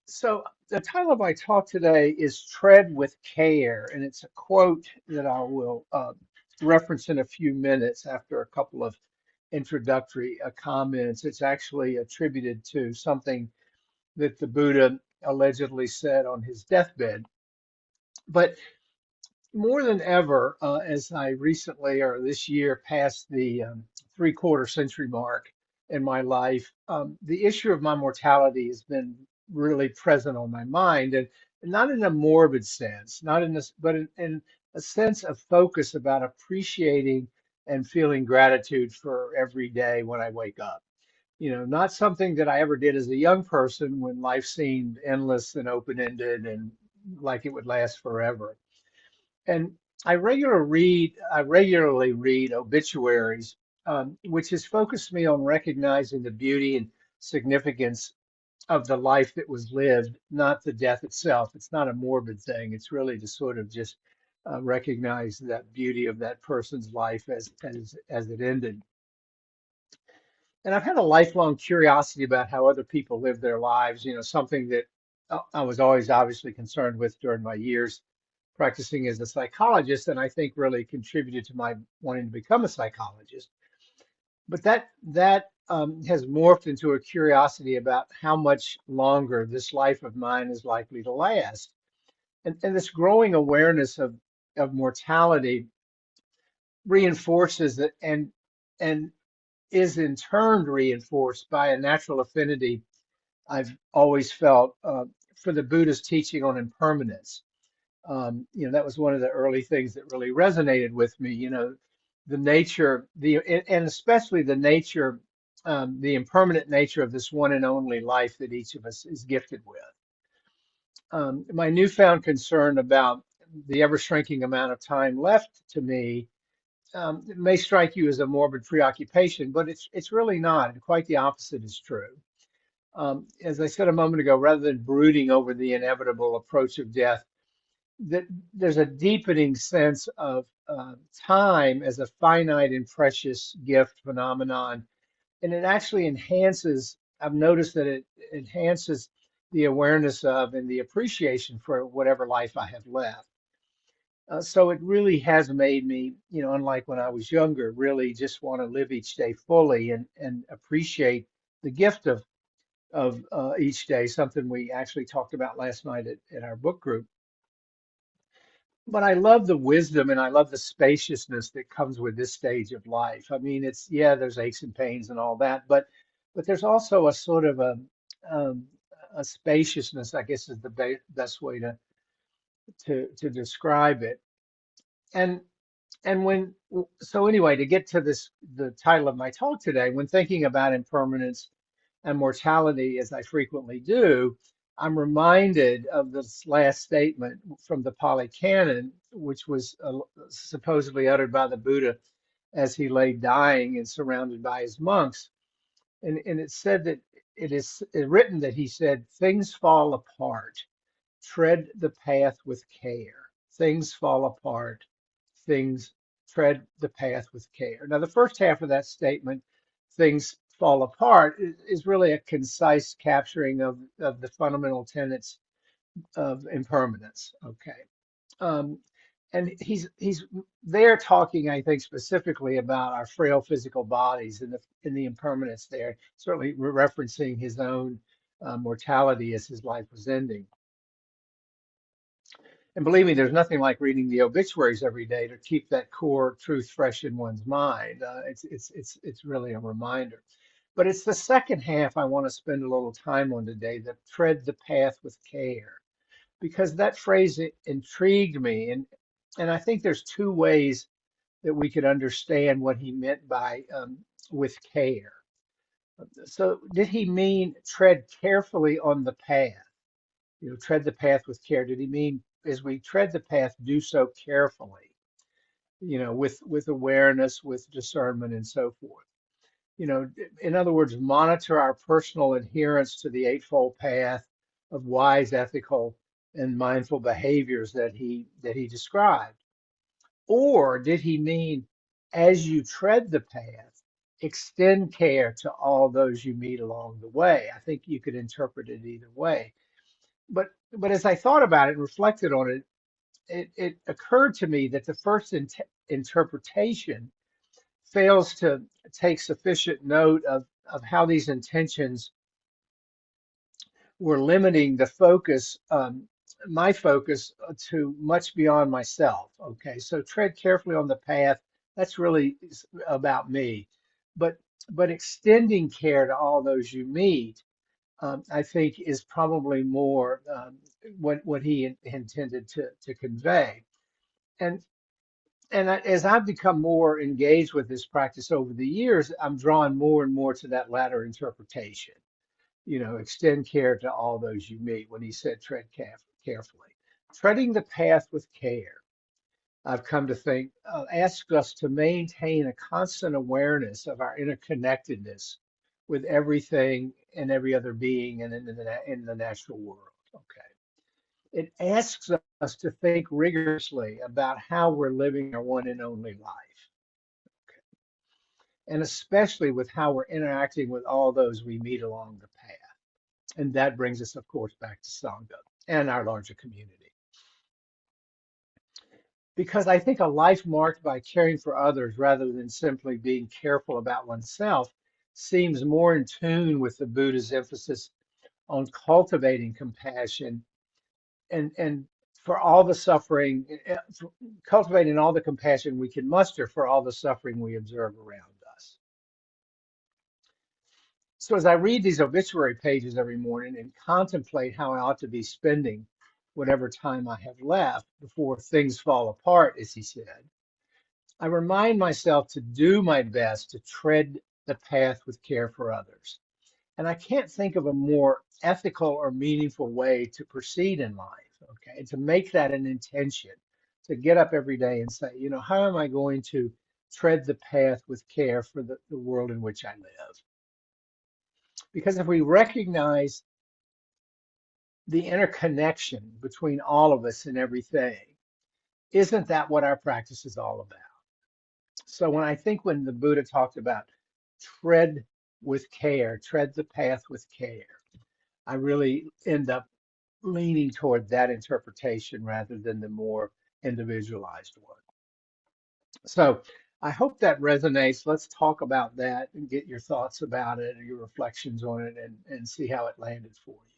So the title of my talk today is Tread with Care, and it's a quote that I will reference in a few minutes after a couple of introductory comments. It's actually attributed to something that the Buddha allegedly said on his deathbed. But more than ever, as I recently or this year passed the three-quarter century mark in my life, the issue of my mortality has been really present on my mind, and not in a morbid sense, not in this, but in a sense of focus about appreciating and feeling gratitude for every day when I wake up. Not something that I ever did as a young person when life seemed endless and open-ended and like it would last forever. And I regularly read obituaries, which has focused me on recognizing the beauty and significance of the life that was lived, not the death itself. It's not a morbid thing. It's really to sort of just recognize that beauty of that person's life as it ended. And I've had a lifelong curiosity about how other people live their lives, something that I was always obviously concerned with during my years practicing as a psychologist, and I think really contributed to my wanting to become a psychologist. But that has morphed into a curiosity about how much longer this life of mine is likely to last. And this growing awareness of mortality reinforces it and is in turn reinforced by a natural affinity I've always felt for the Buddha's teaching on impermanence. That was one of the early things that really resonated with me. The nature, and especially the nature, the impermanent nature of this one and only life that each of us is gifted with. My newfound concern about the ever shrinking amount of time left to me, it may strike you as a morbid preoccupation, but it's really not. And quite the opposite is true. As I said a moment ago, rather than brooding over the inevitable approach of death, that there's a deepening sense of time as a finite and precious gift phenomenon, and it actually enhances. I've noticed that it enhances the awareness of and the appreciation for whatever life I have left. So it really has made me, unlike when I was younger, really just want to live each day fully and appreciate the gift of each day. Something we actually talked about last night at our book group. But I love the wisdom and I love the spaciousness that comes with this stage of life. I mean, yeah, there's aches and pains and all that, but there's also a sort of um, a spaciousness, I guess, is the best way to describe it. And and when so anyway, to get to the title of my talk today, when thinking about impermanence and mortality, as I frequently do, I'm reminded of this last statement from the Pali Canon, which was supposedly uttered by the Buddha as he lay dying and surrounded by his monks. And it said that it is written that he said, "Things fall apart. Tread the path with care. Things fall apart. Things tread the path with care." Now, the first half of that statement, "things fall apart," is really a concise capturing of the fundamental tenets of impermanence. Okay. Um, and he's there talking, I think, specifically about our frail physical bodies and the impermanence there, certainly referencing his own mortality as his life was ending. And believe me, there's nothing like reading the obituaries every day to keep that core truth fresh in one's mind. It's really a reminder. But it's the second half I want to spend a little time on today, that tread the path with care, because that phrase intrigued me, and I think there's two ways that we could understand what he meant by with care. So did he mean tread carefully on the path? Tread the path with care. Did he mean as we tread the path, do so carefully, with awareness, with discernment, and so forth? In other words, monitor our personal adherence to the Eightfold Path of wise, ethical, and mindful behaviors that he described. Or did he mean as you tread the path, extend care to all those you meet along the way? I think you could interpret it either way. but as I thought about it and reflected on it, it occurred to me that the first interpretation fails to take sufficient note of how these intentions were limiting the focus, my focus, to much beyond myself. Okay, so tread carefully on the path. That's really about me, but extending care to all those you meet, I think, is probably more what he intended to convey. And as I've become more engaged with this practice over the years, I'm drawn more and more to that latter interpretation. Extend care to all those you meet when he said tread carefully. Treading the path with care, I've come to think, asks us to maintain a constant awareness of our interconnectedness with everything and every other being and in the natural world. Okay. It asks us to think rigorously about how we're living our one and only life, okay, and especially with how we're interacting with all those we meet along the path. And that brings us, of course, back to Sangha and our larger community. Because I think a life marked by caring for others rather than simply being careful about oneself seems more in tune with the Buddha's emphasis on cultivating compassion and for all the suffering, cultivating all the compassion we can muster for all the suffering we observe around us. So as I read these obituary pages every morning and contemplate how I ought to be spending whatever time I have left before things fall apart, as he said, I remind myself to do my best to tread the path with care for others. And I can't think of a more ethical or meaningful way to proceed in life, okay? To make that an intention, to get up every day and say, how am I going to tread the path with care for the world in which I live? Because if we recognize the interconnection between all of us and everything, isn't that what our practice is all about? So when the Buddha talked about tread with care, tread the path with care, I really end up leaning toward that interpretation rather than the more individualized one. So I hope that resonates. Let's talk about that and get your thoughts about it and your reflections on it and see how it landed for you.